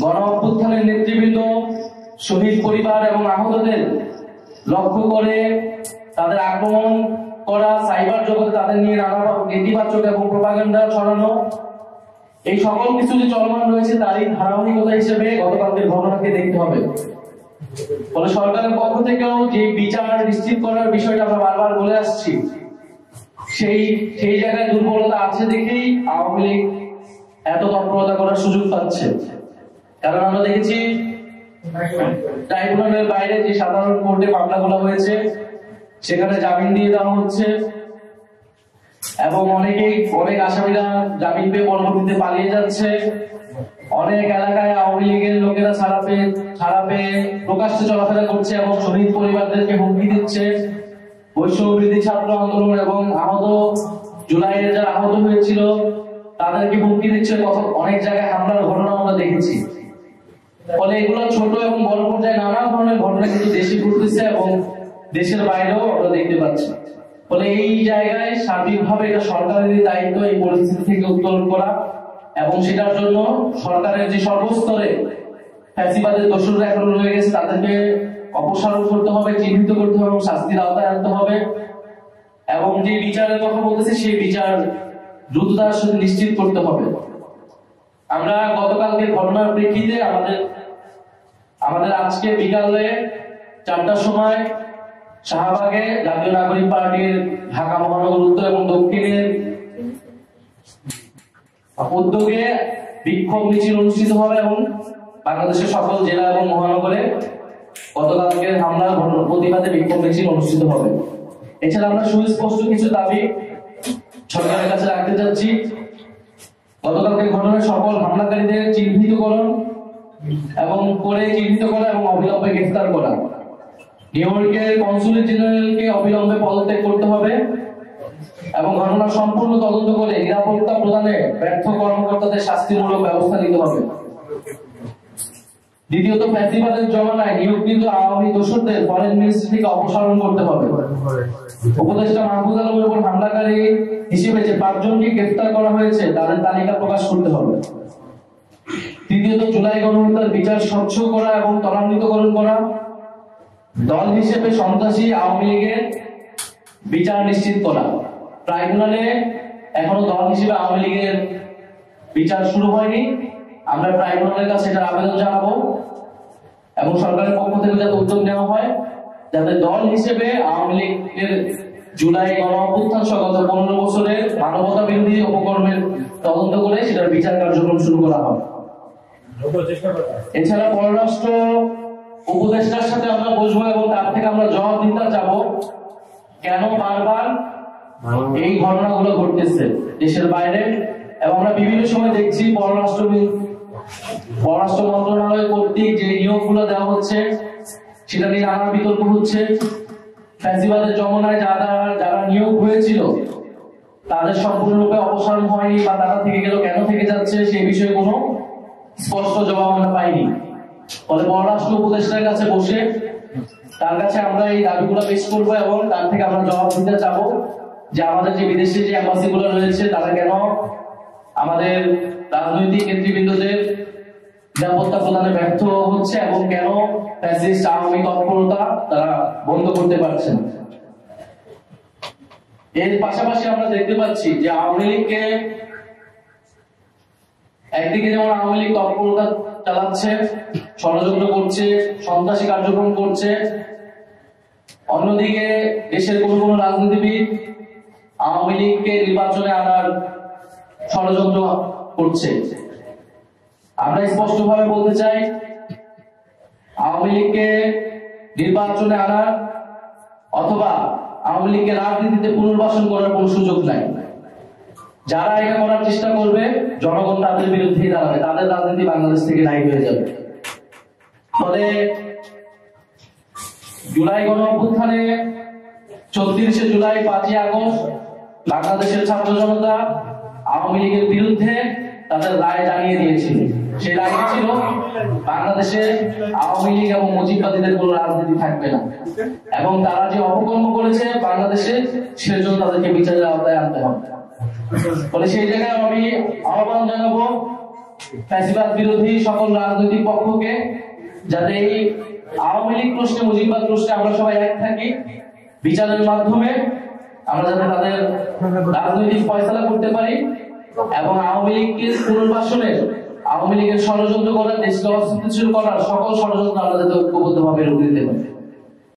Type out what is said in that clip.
গণ অভ্যুত্থানের নেতৃবৃন্দ শহীদ পরিবার এবং আহতদের লক্ষ্য করে তাদের আক্রমণ করা, সাইবার জগতে তাদের নিয়ে নানা নেতিবাচক এবং প্রোপাগান্ডা ছড়ানো, এই সকল কিছু যে চলমান রয়েছে তারই ধারাবাহিকতা হিসেবে গতকালকের ঘটনাকে দেখতে হবে। ফলে সরকারের পক্ষ থেকেও যে বিচার নিশ্চিত করার বিষয়টা আমরা বারবার বলে আসছি, সেই জায়গায় দুর্বলতা আছে দেখেই আওয়ামী লীগ এত তৎপরতা করার সুযোগ পাচ্ছে। কারণ আমরা দেখেছি ট্রাইব্যুনালের বাইরে যে সাধারণ কোর্টে মামলাগুলো হয়েছে সেখানে জামিন দিয়ে দেওয়া হচ্ছে এবং অনেক আসামিরা জামিন পেয়ে পরবর্তীতে পালিয়ে যাচ্ছে। অনেক এলাকায় আওয়ামী লীগের লোকেরা ছাড়া পেয়ে প্রকাশ্যে চলাফেরা করছে এবং শহীদ পরিবারদেরকে হুমকি দিচ্ছে। বৈষম্যবিরোধী ছাত্র আন্দোলন এবং জুলাইয়ের যারা আহত হয়েছিল তাদেরকে হুমকি দিচ্ছে। অনেক জায়গায় হামলার ঘটনা আমরা দেখেছি। ফলে এগুলো ছোট এবং বড় পর্যায়ে নানা ধরনের ঘটনা কিন্তু দেশে ঘটতেছে এবং দেশের বাইরেও আমরা দেখতে পাচ্ছি। ফলে এই জায়গায় সার্বিকভাবে এটা সরকারের দায়িত্ব এই পরিস্থিতি থেকে উত্তোলন করা এবং সেটার জন্য সরকারের যে সর্বস্তরে ফ্যাসিবাদের দোষররা এখন রয়ে গেছে তাদেরকে অপসারণ করতে হবে, চিহ্নিত করতে হবে এবং শাস্তির আওতায় আনতে হবে এবং যে বিচারের কথা বলতেছে সেই বিচার দ্রুততার সাথে নিশ্চিত করতে হবে। আমরা গতকালকে ঘটনার প্রেক্ষিতে আমাদের আজকে বিকালে 4টার সময় শাহবাগে জাতীয় নাগরিক পার্টির ঢাকা মহানগর উত্তর এবং দক্ষিণের উদ্যোগে বিক্ষোভ মিছিল অনুষ্ঠিত হবে এবং বাংলাদেশের সকল জেলা এবং মহানগরে গতকালকের হামলার প্রতিবাদে বিক্ষোভ মিছিল অনুষ্ঠিত হবে। এছাড়া আমরা সুস্পষ্ট কিছু দাবি সরকারের কাছে রাখতে চাচ্ছি। গতকালকের ঘটনায় সকল হামলাকারীদের চিহ্নিত করা এবং অবিলম্বে গ্রেফতার করা। নিউ ইয়র্কের কনসুলেট জেনারেলকে অবিলম্বে পদত্যাগ করতে হবে এবং ঘটনা সম্পূর্ণ তদন্ত করে নিরাপত্তা প্রদানে ব্যর্থ কর্মকর্তাদের শাস্তিমূলক ব্যবস্থা নিতে হবে। দ্বিতীয়ত, ফ্যাসিবাদের জমানায় নিয়োগকৃত আওয়ামী দোসরদের ফরেন মিনিস্ট্রি থেকে অপসারণ করতে হবে। উপদেষ্টা মাহফুজ আলমের উপর হামলাকারী হিসেবে যে 5 জনকে গ্রেফতার করা হয়েছে তাদের তালিকা প্রকাশ করতে হবে। তৃতীয়ত, জুলাই গণহত্যার বিচার স্বচ্ছ করা এবং ত্বরান্বিতকরণ করা। দল হিসেবে সন্ত্রাসী আওয়ামী লীগের বিচার নিশ্চিত করা। ট্রাইব্যুনালে এখনো দল হিসেবে আওয়ামী লীগের বিচার শুরু হয়নি। আমরা ট্রাইব্যুনালের কাছে এটার আবেদন জানাবো এবং সরকারের পক্ষ থেকে যাতে উদ্যোগ নেওয়া হয় যাতে দল হিসেবে আওয়ামী লীগের জুলাই গণ অভ্যুত্থান সহ গত 15 বছরের মানবতা বিরোধী অপকর্মের তদন্ত করে সেটার বিচার কার্যক্রম শুরু করা হয়। এছাড়া পররাষ্ট্র উপদেষ্টার সাথে আমরা বসবো এবং তার থেকে আমরা জবাবদিহিতা চাবো কেন বারবার এই ঘটনাগুলো ঘটতেছে দেশের বাইরে। এবং আমরা বিভিন্ন সময় দেখছি পররাষ্ট্র মন্ত্রণালয় কর্তৃক যে নিয়োগগুলো দেওয়া হচ্ছে সেটা নিয়ে নানা বিতর্ক হচ্ছে। ফ্যাসিবাদের জমানায় যারা নিয়োগ হয়েছিল তাদের সম্পূর্ণরূপে অপসারণ হয়নি বা তারা থেকে গেল, কেন থেকে যাচ্ছে সেই বিষয়ে কোনো স্পষ্ট জবাব আমরা পাইনি। ফলে পররাষ্ট্র উপদেষ্টার কাছে বসে তার কাছে আমরা এই দাবিগুলো পেশ করবো এবং তার থেকে আমরা জবাব দিতে চাবো যে আমাদের যে বিদেশে যে এম্বাসি গুলো রয়েছে তারা কেন আমাদের রাজনৈতিক নেতৃবৃন্দদের নিরাপত্তা প্রদানে ব্যর্থ হচ্ছে এবং কেন ফ্যাসিস্ট আওয়ামী তৎপরতা তারা বন্ধ করতে পারছে না। এর পাশাপাশি আমরা দেখতে পাচ্ছি যে আওয়ামী লীগকে একদিকে যেমন আওয়ামী লীগ তৎপরতা চালাচ্ছে, ষড়যন্ত্র করছে, সন্ত্রাসী কার্যক্রম করছে, অন্যদিকে দেশের কোন রাজনীতিবিদ আওয়ামী লীগকে নির্বাচনে আনার ষড়যন্ত্র করছে। আমরা স্পষ্টভাবে বলতে চাই আওয়ামী লীগকে নির্বাচনে আনা অথবা আওয়ামী লীগকে রাজনীতিতে পুনর্বাসন করার কোন সুযোগ নাই। যারা এটা করার চেষ্টা করবে জনগণ তাদের বিরুদ্ধে দাঁড়াবে, তাদের রাজনীতি বাংলাদেশ থেকে নাই হয়ে যাবে। ফলে জুলাই গণ অভ্যুত্থানে 34শে জুলাই 5ই আগস্ট বাংলাদেশের ছাত্র জনতা আওয়ামী লীগের বিরুদ্ধে তাদের রায় জানিয়ে দিয়েছিল। সেই রায় ছিল বাংলাদেশে আওয়ামী লীগ এবং মুজিববাদীদের কোনো রাজনীতি থাকবে না এবং তারা যে অপকর্ম করেছে বাংলাদেশে সেজন্য তাদেরকে বিচারের আওতায় আনতে হবে। ফলে সেই জায়গায় আমি আহ্বান জানাবো ফ্যাসিবাদ বিরোধী সকল রাজনৈতিক পক্ষকে, যাতে এই আওয়ামী লীগ প্রশ্নে, মুজিববাদ প্রশ্নে আমরা সবাই এক থাকি, বিচারের মাধ্যমে আমরা যাতে তাদের রাজনৈতিক ফয়সালা করতে পারি এবং আওয়ামী লীগকে পুনর্বাসনের, আওয়ামী লীগের ষড়যন্ত্র করার, দেশকে অস্থিতিশীল করার সকল ষড়যন্ত্র আমরা যাতে ঐক্যবদ্ধভাবে রুখে দিতে পারি।